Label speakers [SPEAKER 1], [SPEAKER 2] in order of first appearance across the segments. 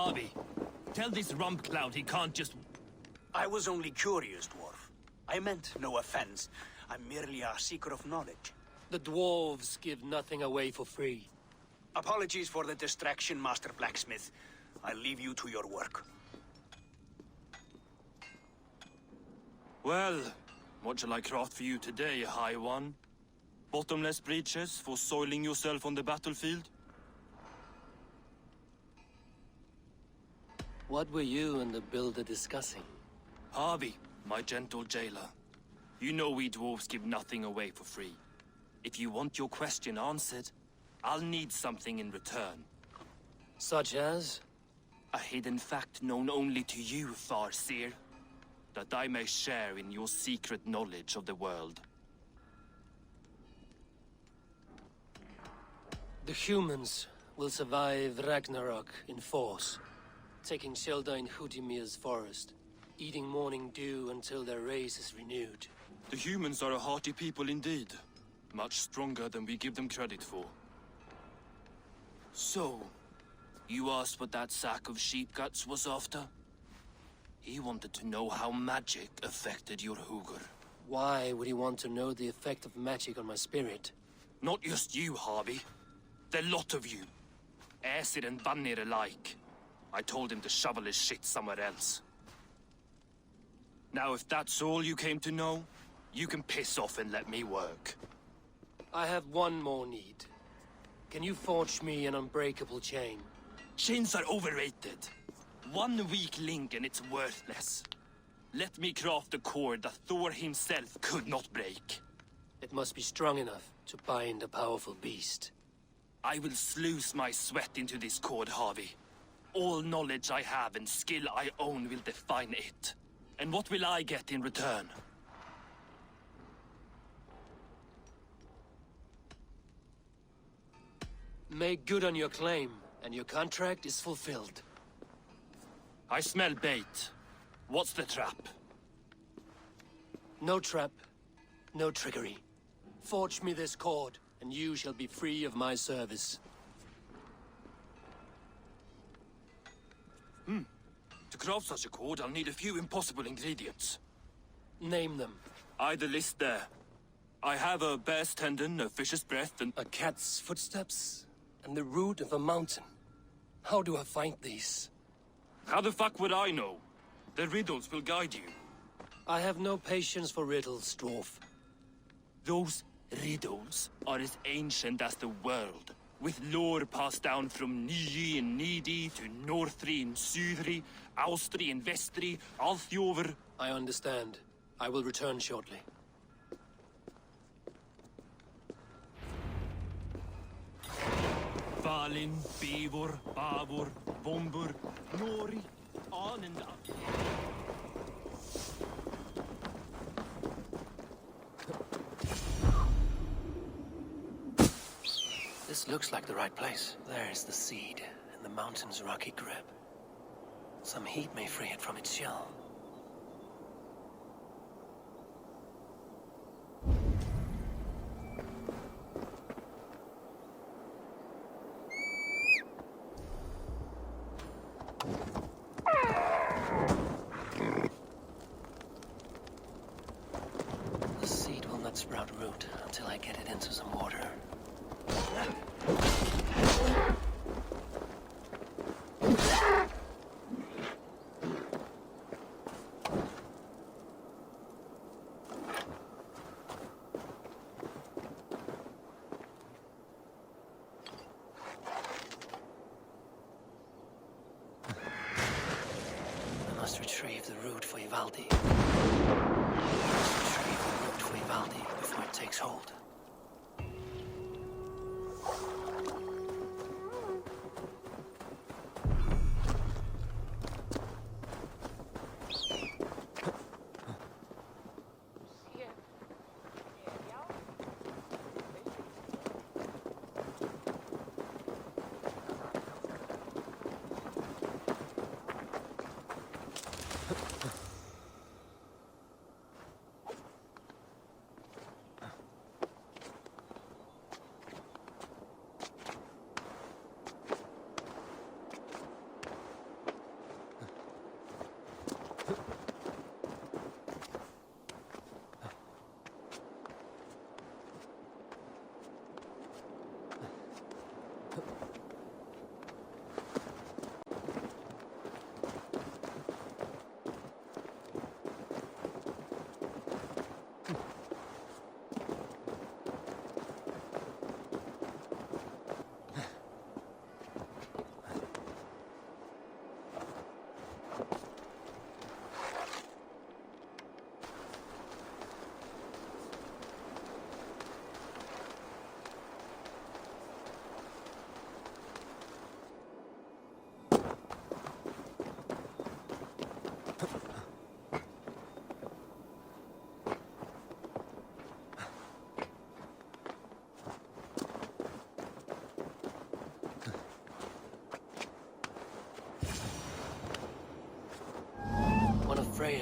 [SPEAKER 1] Harvey, tell this rump cloud he can't just...
[SPEAKER 2] I was only curious, dwarf. I meant no offense. I'm merely a seeker of knowledge.
[SPEAKER 3] The dwarves give nothing away for free.
[SPEAKER 2] Apologies for the distraction, Master Blacksmith. I'll leave you to your work.
[SPEAKER 1] Well, what shall I craft for you today, High One? Bottomless breeches for soiling yourself on the battlefield?
[SPEAKER 3] What were you and the builder discussing?
[SPEAKER 1] Harvey, my gentle jailer. You know we dwarves give nothing away for free. If you want your question answered, I'll need something in return.
[SPEAKER 3] Such as?
[SPEAKER 1] A hidden fact known only to you, Farseer. That I may share in your secret knowledge of the world.
[SPEAKER 3] The humans will survive Ragnarok in force, taking shelter in Hutimir's forest, eating morning dew until their race is renewed.
[SPEAKER 1] The humans are a hearty people indeed. Much stronger than we give them credit for. So, you asked what that sack of sheep guts was after? He wanted to know how magic affected your Hugr.
[SPEAKER 3] Why would he want to know the effect of magic on my spirit?
[SPEAKER 1] Not just you, Harvey. The lot of you. Aesir and Vanir alike. I told him to shovel his shit somewhere else. Now, if that's all you came to know, you can piss off and let me work.
[SPEAKER 3] I have one more need. Can you forge me an unbreakable chain?
[SPEAKER 1] Chains are overrated. One weak link and it's worthless. Let me craft a cord that Thor himself could not break.
[SPEAKER 3] It must be strong enough to bind a powerful beast.
[SPEAKER 1] I will sluice my sweat into this cord, Harvey. All knowledge I have and skill I own will define it. And what will I get in return?
[SPEAKER 3] Make good on your claim, and your contract is fulfilled.
[SPEAKER 1] I smell bait. What's the trap?
[SPEAKER 3] No trap, no trickery. Forge me this cord, and you shall be free of my service.
[SPEAKER 1] To craft such a cord, I'll need a few impossible ingredients.
[SPEAKER 3] Name them.
[SPEAKER 1] The list there. I have a bear's tendon, a fish's breath, and...
[SPEAKER 3] A cat's footsteps, and the root of a mountain. How do I find these?
[SPEAKER 1] How the fuck would I know? The riddles will guide you.
[SPEAKER 3] I have no patience for riddles, dwarf.
[SPEAKER 1] Those riddles are as ancient as the world, with lore passed down from Niji and Nidi to Northri and Sudri, Austri and Vestri, Althjover.
[SPEAKER 3] I understand. I will return shortly.
[SPEAKER 1] Valin, Beivor, Bavor, Vombur, Nori, on and up.
[SPEAKER 3] This looks like the right place. There is the seed, and the mountain's rocky grip. Some heat may free it from its shell. The seed will not sprout root until I get it into some water. I must retrieve the root for Ivaldi. Before it takes hold.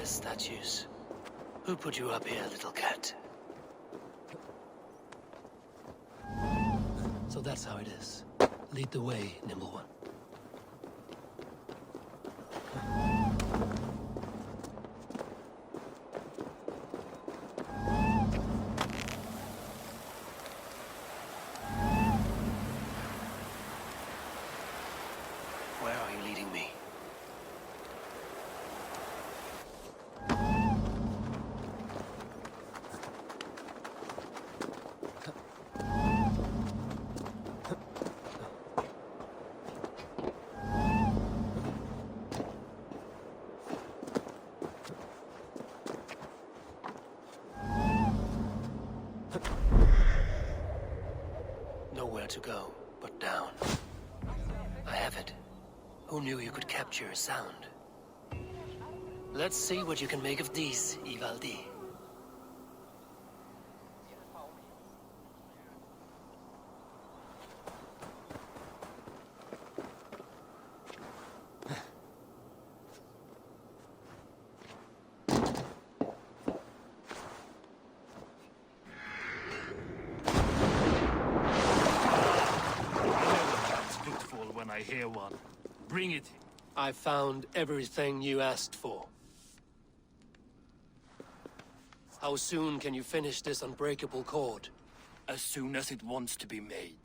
[SPEAKER 3] Hideous statues. Who put you up here, little cat? So that's how it is. Lead the way, nimble one. Where are you leading me? Nowhere to go but down. I have it. Who knew you could capture a sound? Let's see what you can make of these, Ivaldi.
[SPEAKER 1] When I hear one. Bring it.
[SPEAKER 3] I found everything you asked for. How soon can you finish this unbreakable cord?
[SPEAKER 1] As soon as it wants to be made.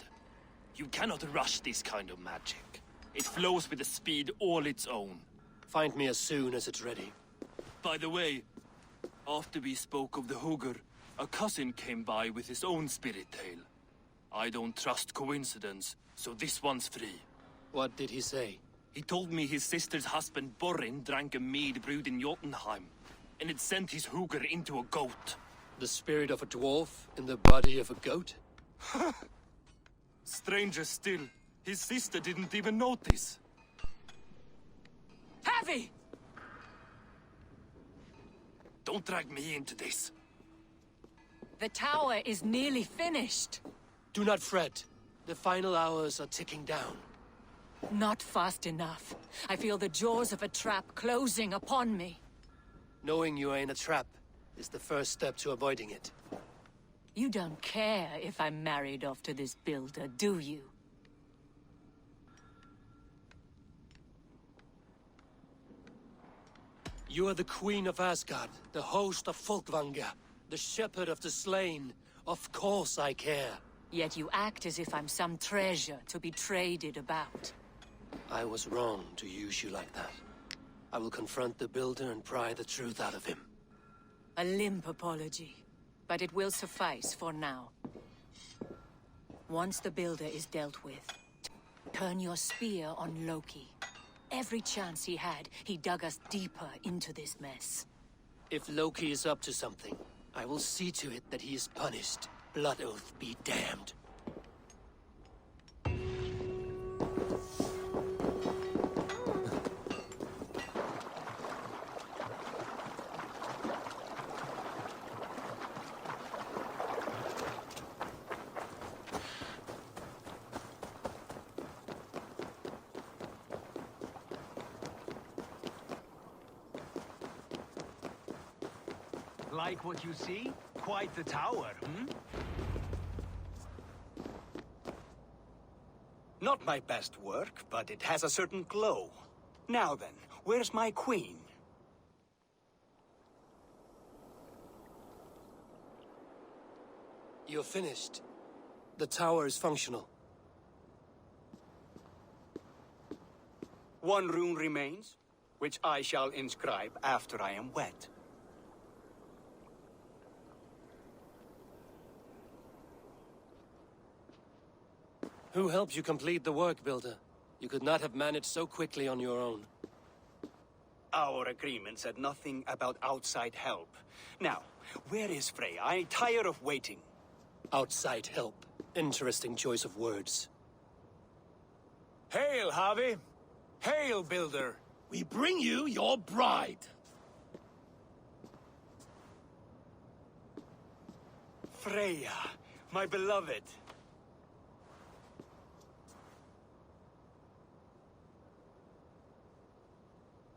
[SPEAKER 1] You cannot rush this kind of magic. It flows with a speed all its own.
[SPEAKER 3] Find me as soon as it's ready.
[SPEAKER 1] By the way, after we spoke of the Hugger, a cousin came by with his own spirit tale. I don't trust coincidence, so this one's free.
[SPEAKER 3] What did he say?
[SPEAKER 1] He told me his sister's husband Borin drank a mead brewed in Jotunheim, and it sent his Hugger into a goat.
[SPEAKER 3] The spirit of a dwarf in the body of a goat?
[SPEAKER 1] Stranger still, his sister didn't even notice.
[SPEAKER 4] Heavy!
[SPEAKER 1] Don't drag me into this.
[SPEAKER 4] The tower is nearly finished.
[SPEAKER 3] Do not fret. The final hours are ticking down.
[SPEAKER 4] Not fast enough. I feel the jaws of a trap closing upon me.
[SPEAKER 3] Knowing you are in a trap is the first step to avoiding it.
[SPEAKER 4] You don't care if I'm married off to this builder, do you?
[SPEAKER 3] You are the queen of Asgard, the host of Folkvanga, the shepherd of the slain. Of course I care.
[SPEAKER 4] Yet you act as if I'm some treasure to be traded about.
[SPEAKER 3] I was wrong to use you like that. I will confront the builder and pry the truth out of him.
[SPEAKER 4] A limp apology, but it will suffice for now. Once the builder is dealt with, turn your spear on Loki. Every chance he had, he dug us deeper into this mess.
[SPEAKER 3] If Loki is up to something, I will see to it that he is punished. Blood Oath be damned.
[SPEAKER 2] Like what you see? Quite the tower, hmm? Not my best work, but it has a certain glow. Now then, where's my queen?
[SPEAKER 3] You're finished. The tower is functional.
[SPEAKER 2] One rune remains, which I shall inscribe after I am wed.
[SPEAKER 3] Who helped you complete the work, Builder? You could not have managed so quickly on your own.
[SPEAKER 2] Our agreement said nothing about outside help. Now, where is Frey? I tire of waiting.
[SPEAKER 3] Outside help. Interesting choice of words.
[SPEAKER 5] Hail, Harvey! Hail, Builder! We bring you your bride!
[SPEAKER 2] Freya, my beloved.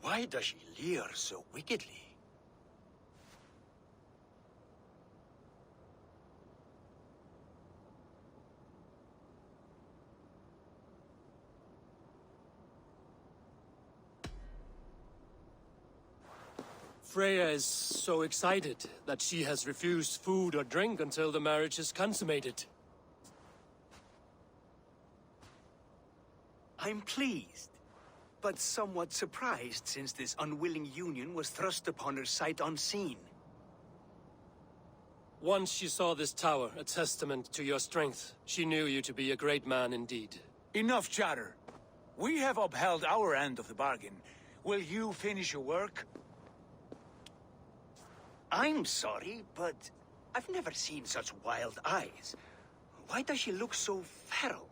[SPEAKER 2] Why does she leer so wickedly?
[SPEAKER 3] Freya is so excited that she has refused food or drink until the marriage is consummated.
[SPEAKER 2] I'm pleased, but somewhat surprised since this unwilling union was thrust upon her sight unseen.
[SPEAKER 3] Once she saw this tower, a testament to your strength, she knew you to be a great man indeed.
[SPEAKER 5] Enough chatter. We have upheld our end of the bargain. Will you finish your work?
[SPEAKER 2] I'm sorry, but I've never seen such wild eyes. Why does she look so feral?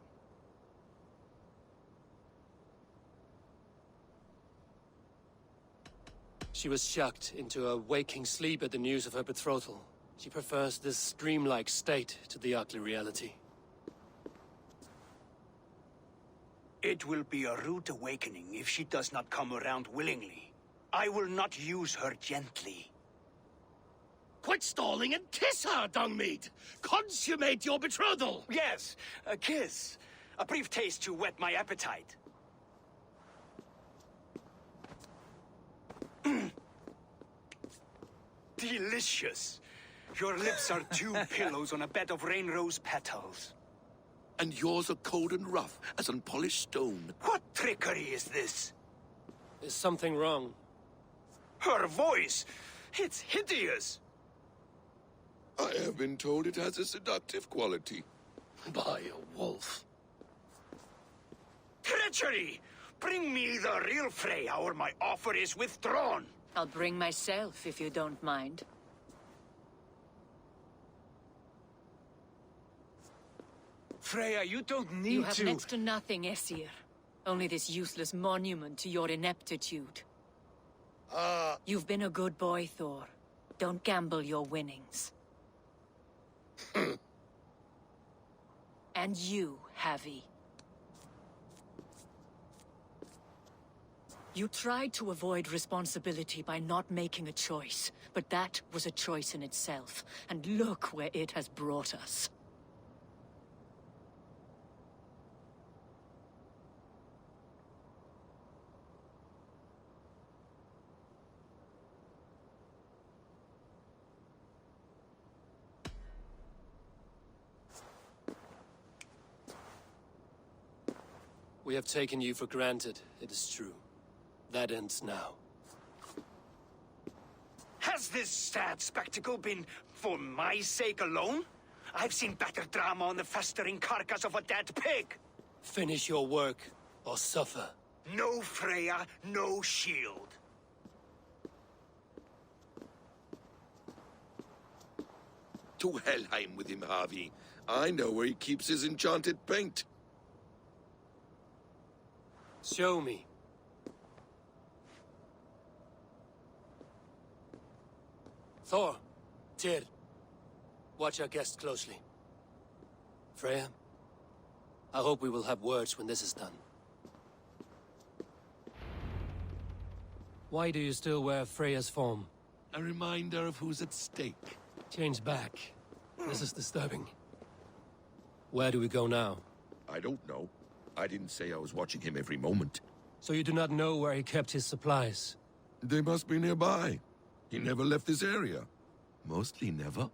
[SPEAKER 3] She was shocked into a waking sleep at the news of her betrothal. She prefers this dreamlike state to the ugly reality.
[SPEAKER 2] It will be a rude awakening if she does not come around willingly. I will not use her gently.
[SPEAKER 5] Quit stalling and kiss her, Dungmeat! Consummate your betrothal!
[SPEAKER 2] Yes, a kiss. A brief taste to whet my appetite. Delicious. Your lips are two pillows on a bed of rain rose petals.
[SPEAKER 6] And yours are cold and rough as unpolished stone.
[SPEAKER 2] What trickery is this?
[SPEAKER 3] Is something wrong?
[SPEAKER 2] Her voice! It's hideous!
[SPEAKER 6] I have been told it has a seductive quality.
[SPEAKER 5] By a wolf.
[SPEAKER 2] Treachery! Bring me the real Freya or my offer is withdrawn!
[SPEAKER 4] I'll bring myself if you don't mind.
[SPEAKER 5] Freya, you don't need
[SPEAKER 4] You have
[SPEAKER 5] to...
[SPEAKER 4] next to nothing, Aesir. Only this useless monument to your ineptitude. You've been a good boy, Thor. Don't gamble your winnings. And you, Havi. You tried to avoid responsibility by not making a choice, but that was a choice in itself, and look where it has brought us.
[SPEAKER 3] We have taken you for granted, it is true. That ends now.
[SPEAKER 2] Has this sad spectacle been for my sake alone? I've seen better drama on the festering carcass of a dead pig.
[SPEAKER 3] Finish your work, or suffer.
[SPEAKER 2] No Freya, no shield.
[SPEAKER 6] To Helheim with him, Harvey. I know where he keeps his enchanted paint.
[SPEAKER 3] Show me. Thor, Tyr, watch our guest closely. Freya, I hope we will have words when this is done. Why do you still wear Freya's form?
[SPEAKER 6] A reminder of who's at stake.
[SPEAKER 3] Change back. This is disturbing. Where do we go now?
[SPEAKER 6] I don't know. I didn't say I was watching him every moment.
[SPEAKER 3] So you do not know where he kept his supplies?
[SPEAKER 6] They must be nearby. He never left this area. Mostly never.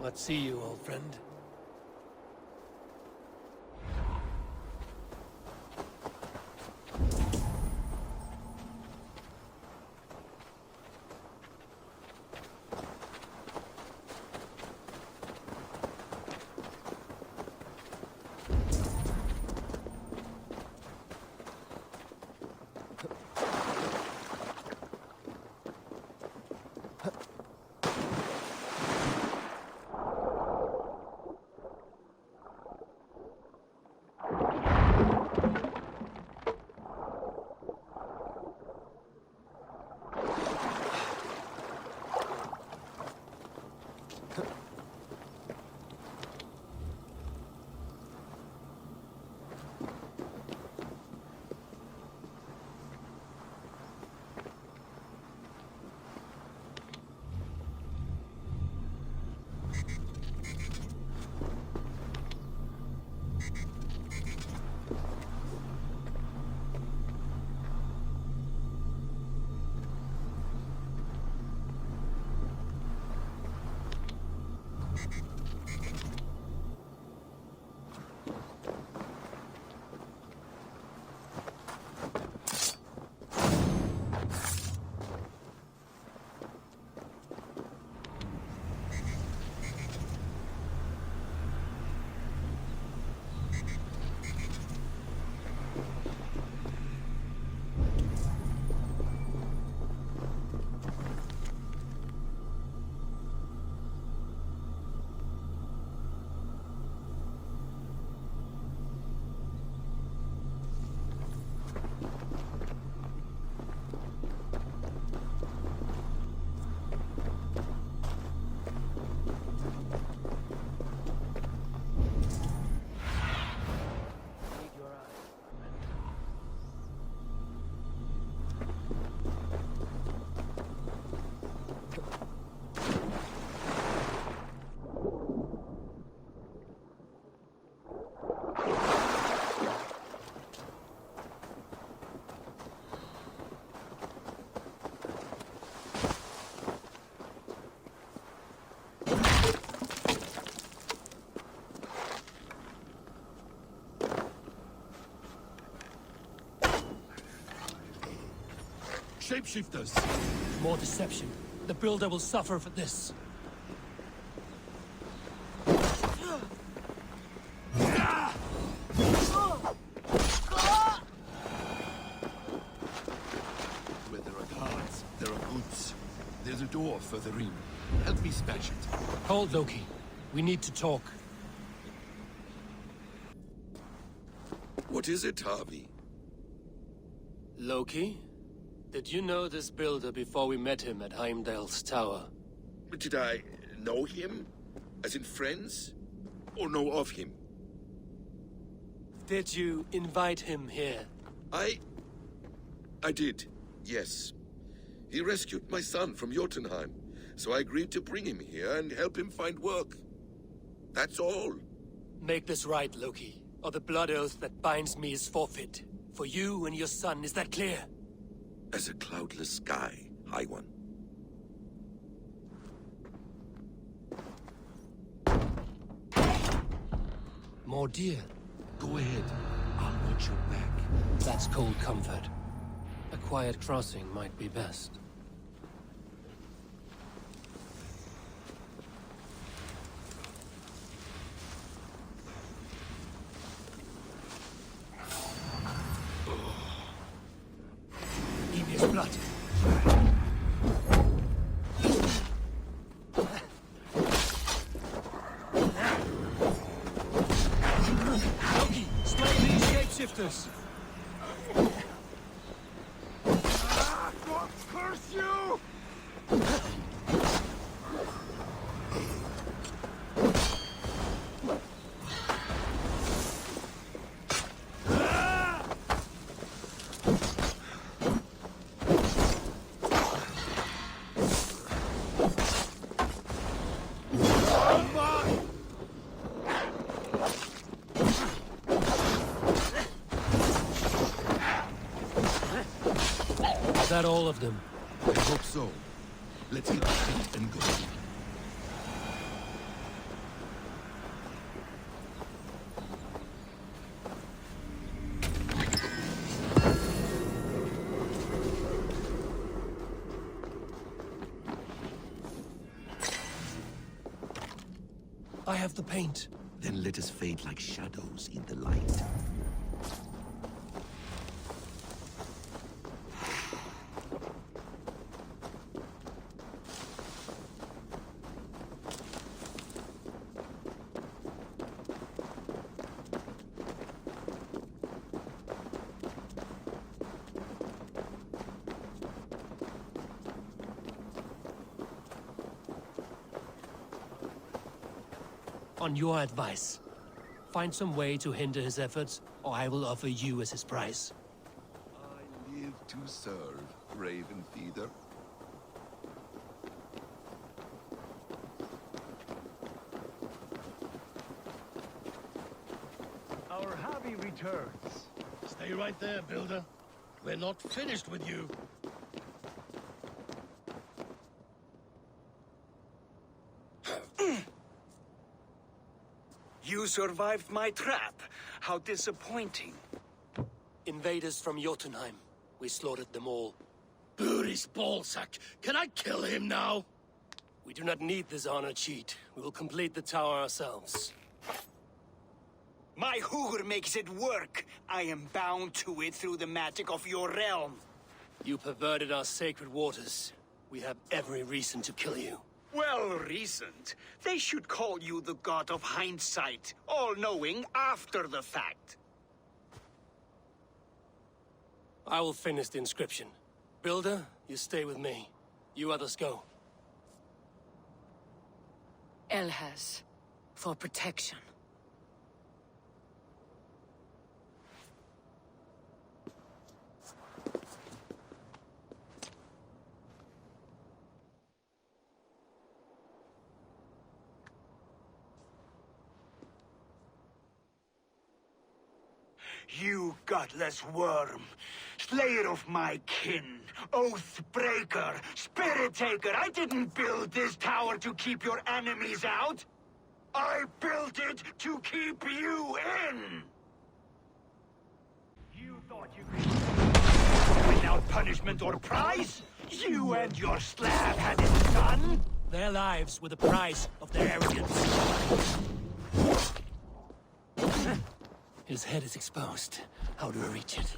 [SPEAKER 3] Let's see you, old friend.
[SPEAKER 7] Shapeshifters!
[SPEAKER 3] More deception. The builder will suffer for this.
[SPEAKER 7] Where there are cards, there are goods. There's a door further in. Help me smash it.
[SPEAKER 3] Hold, Loki. We need to talk.
[SPEAKER 6] What is it, Harvey?
[SPEAKER 3] Loki? Did you know this builder before we met him at Heimdall's tower?
[SPEAKER 6] Did I know him? As in friends? Or know of him?
[SPEAKER 3] Did you invite him here?
[SPEAKER 6] I did, yes. He rescued my son from Jotunheim, so I agreed to bring him here and help him find work. That's all.
[SPEAKER 3] Make this right, Loki, or the blood oath that binds me is forfeit. For you and your son, is that clear?
[SPEAKER 6] As a cloudless sky, High One.
[SPEAKER 3] More deer.
[SPEAKER 7] Go ahead. I'll watch your back.
[SPEAKER 3] That's cold comfort. A quiet crossing might be best. Emir's blood. Loki, slay these shapeshifters!
[SPEAKER 7] God curse you!
[SPEAKER 3] Is that all of them?
[SPEAKER 7] I hope so. Let's get fit and go.
[SPEAKER 3] I have the paint.
[SPEAKER 7] Then let us fade like shadows in the light.
[SPEAKER 3] On your advice, find some way to hinder his efforts, or I will offer you as his price.
[SPEAKER 7] I live to serve, Raven Feeder.
[SPEAKER 8] Our hobby returns.
[SPEAKER 9] Stay right there, Builder. We're not finished with you.
[SPEAKER 2] You survived my trap. How disappointing.
[SPEAKER 3] Invaders from Jotunheim. We slaughtered them all.
[SPEAKER 9] Booty's ballsack. Can I kill him now?
[SPEAKER 3] We do not need this honor cheat. We will complete the tower ourselves.
[SPEAKER 2] My hooger makes it work. I am bound to it through the magic of your realm.
[SPEAKER 3] You perverted our sacred waters. We have every reason to kill you.
[SPEAKER 2] Well reasoned. They should call you the god of hindsight, all-knowing after the fact.
[SPEAKER 3] I will finish the inscription. Builder, you stay with me. You others go.
[SPEAKER 4] Elhaz, for protection.
[SPEAKER 2] You gutless worm, slayer of my kin, oath breaker, spirit taker, I didn't build this tower to keep your enemies out. I built it to keep you in! You thought you could without punishment or prize? You and your slab had it done?
[SPEAKER 3] Their lives were the price of their arrogance. His head is exposed. How do I reach it?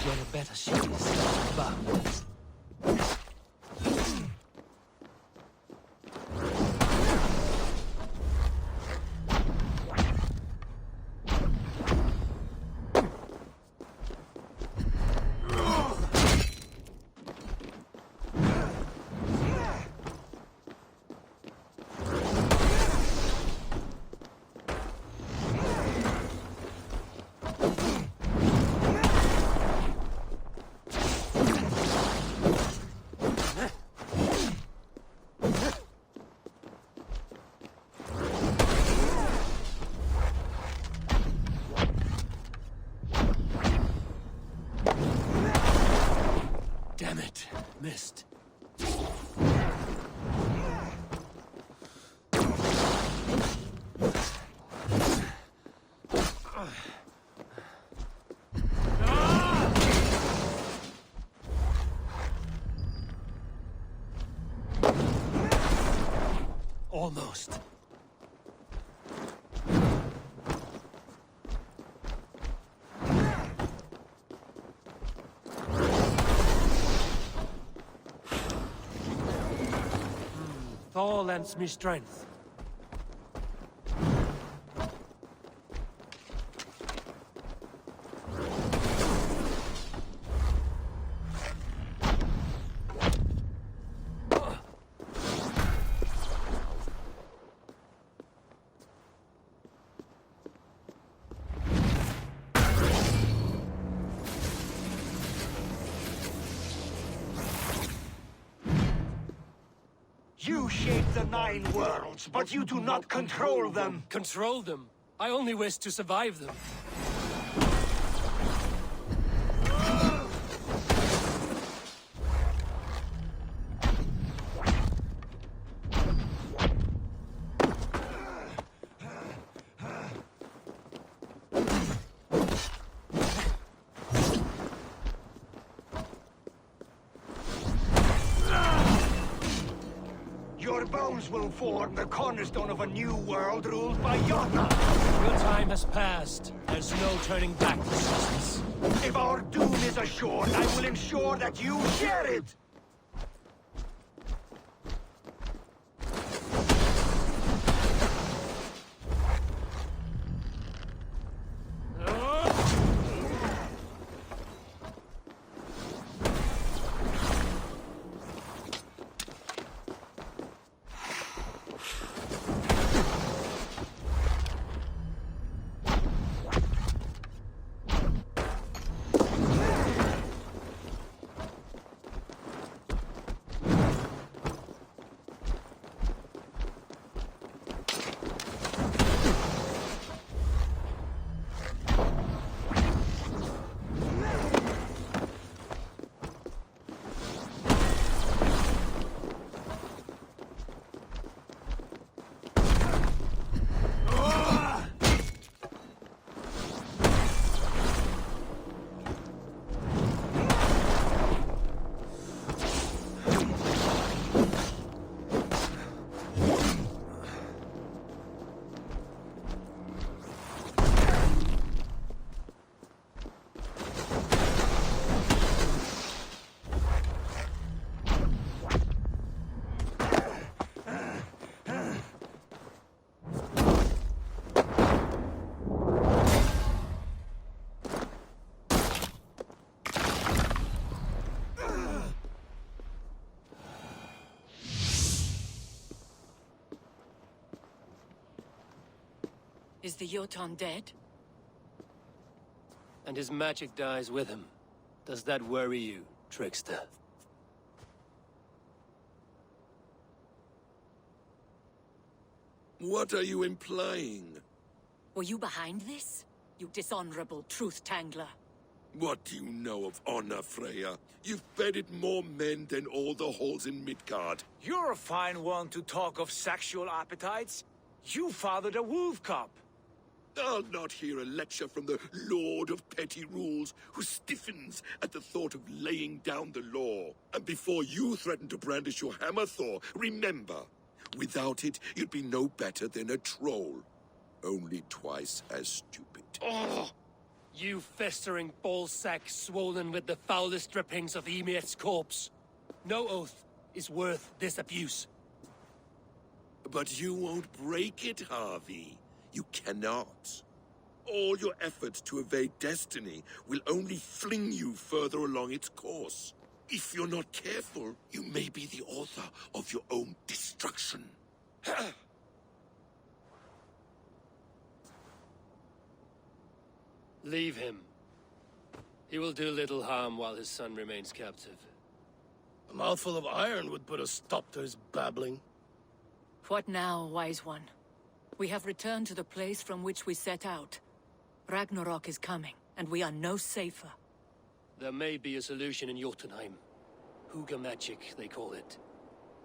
[SPEAKER 3] Get a better shot this, but damn it, missed. Almost. Thor lends me strength.
[SPEAKER 2] You shape the 9 worlds, but you do not control them.
[SPEAKER 3] Control them? I only wish to survive them.
[SPEAKER 2] Your bones will form the cornerstone of a new world ruled by Jotnar.
[SPEAKER 3] Your time has passed. There's no turning back this business.
[SPEAKER 2] If our doom is assured, I will ensure that you share it.
[SPEAKER 4] Is the Jotun dead?
[SPEAKER 3] And his magic dies with him. Does that worry you, trickster?
[SPEAKER 6] What are you implying?
[SPEAKER 4] Were you behind this? You dishonorable truth-tangler.
[SPEAKER 6] What do you know of honor, Freya? You've bedded more men than all the halls in Midgard.
[SPEAKER 5] You're a fine one to talk of sexual appetites. You fathered a wolf cub.
[SPEAKER 6] I'll not hear a lecture from the Lord of Petty Rules, who stiffens at the thought of laying down the law. And before you threaten to brandish your hammer, Thor, remember, without it, you'd be no better than a troll. Only twice as stupid.
[SPEAKER 3] Oh! You festering ballsack swollen with the foulest drippings of Ymir's corpse. No oath is worth this abuse.
[SPEAKER 6] But you won't break it, Harvey. You cannot. All your efforts to evade destiny will only fling you further along its course. If you're not careful, you may be the author of your own destruction.
[SPEAKER 3] Leave him. He will do little harm while his son remains captive.
[SPEAKER 9] A mouthful of iron would put a stop to his babbling.
[SPEAKER 4] What now, wise one? We have returned to the place from which we set out. Ragnarok is coming, and we are no safer.
[SPEAKER 3] There may be a solution in Jotunheim. Hugger magic, they call it.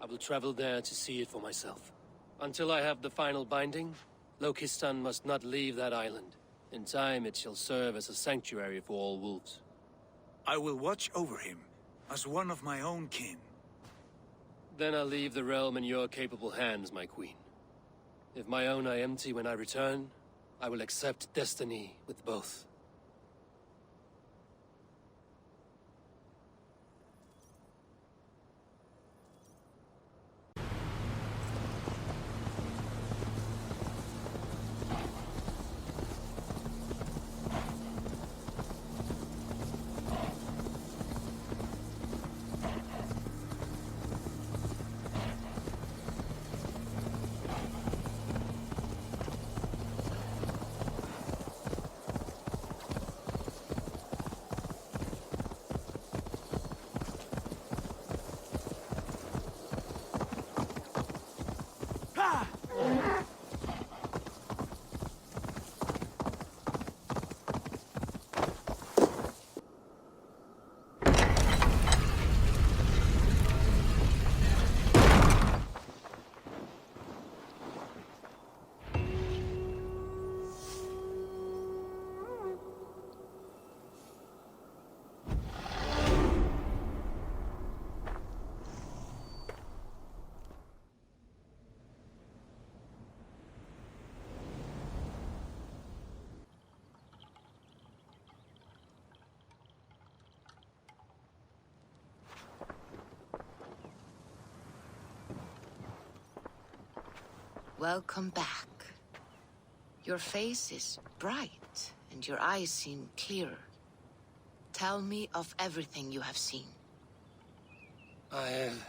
[SPEAKER 3] I will travel there to see it for myself. Until I have the final binding, Lokistan must not leave that island. In time, it shall serve as a sanctuary for all wolves.
[SPEAKER 5] I will watch over him, as one of my own kin.
[SPEAKER 3] Then I'll leave the realm in your capable hands, my queen. If my own are empty when I return, I will accept destiny with both.
[SPEAKER 10] Welcome back. Your face is bright, and your eyes seem clearer. Tell me of everything you have seen.
[SPEAKER 3] I've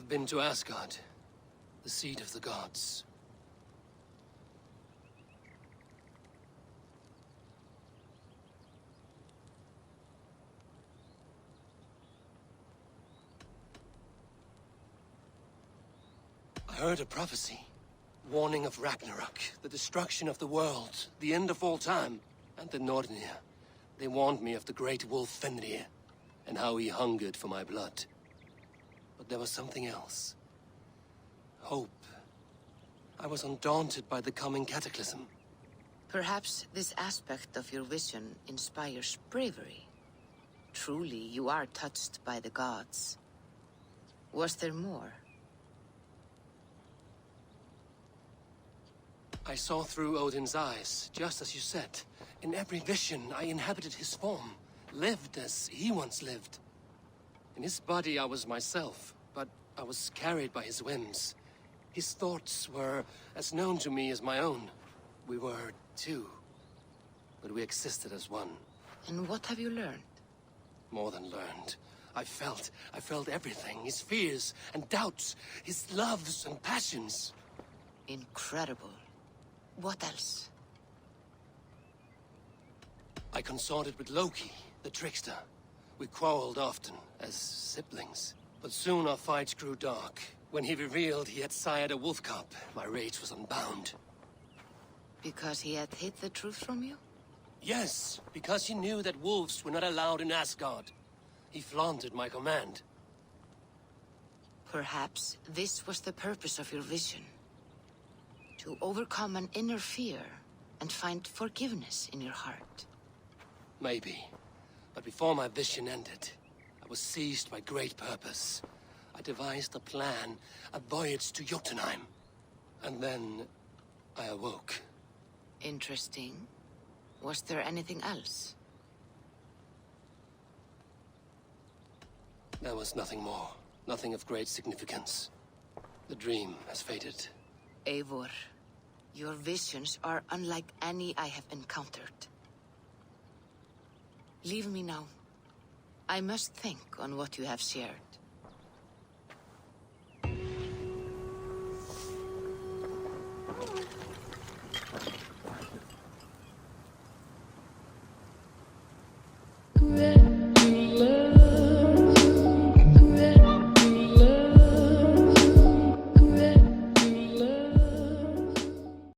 [SPEAKER 3] been to Asgard, the seat of the gods. I heard a prophecy, warning of Ragnarok, the destruction of the world, the end of all time, and the Nornir. They warned me of the great wolf Fenrir, and how he hungered for my blood. But there was something else. Hope. I was undaunted by the coming cataclysm.
[SPEAKER 10] Perhaps this aspect of your vision inspires bravery. Truly, you are touched by the gods. Was there more?
[SPEAKER 3] I saw through Odin's eyes, just as you said. In every vision, I inhabited his form, lived as he once lived. In his body, I was myself, but I was carried by his whims. His thoughts were as known to me as my own. We were two, but we existed as one.
[SPEAKER 10] And what have you learned?
[SPEAKER 3] More than learned. I felt everything. His fears and doubts, his loves and passions.
[SPEAKER 10] Incredible. What else?
[SPEAKER 3] I consorted with Loki, the trickster. We quarreled often, as siblings. But soon our fights grew dark. When he revealed he had sired a wolf cub, my rage was unbound.
[SPEAKER 10] Because he had hid the truth from you?
[SPEAKER 3] Yes, because he knew that wolves were not allowed in Asgard. He flaunted my command.
[SPEAKER 10] Perhaps this was the purpose of your vision. To overcome an inner fear and find forgiveness in your heart.
[SPEAKER 3] Maybe. But before my vision ended, I was seized by great purpose. I devised a plan, a voyage to Jotunheim. And then I awoke.
[SPEAKER 10] Interesting. Was there anything else?
[SPEAKER 3] There was nothing more. Nothing of great significance. The dream has faded.
[SPEAKER 10] Eivor, your visions are unlike any I have encountered. Leave me now. I must think on what you have shared.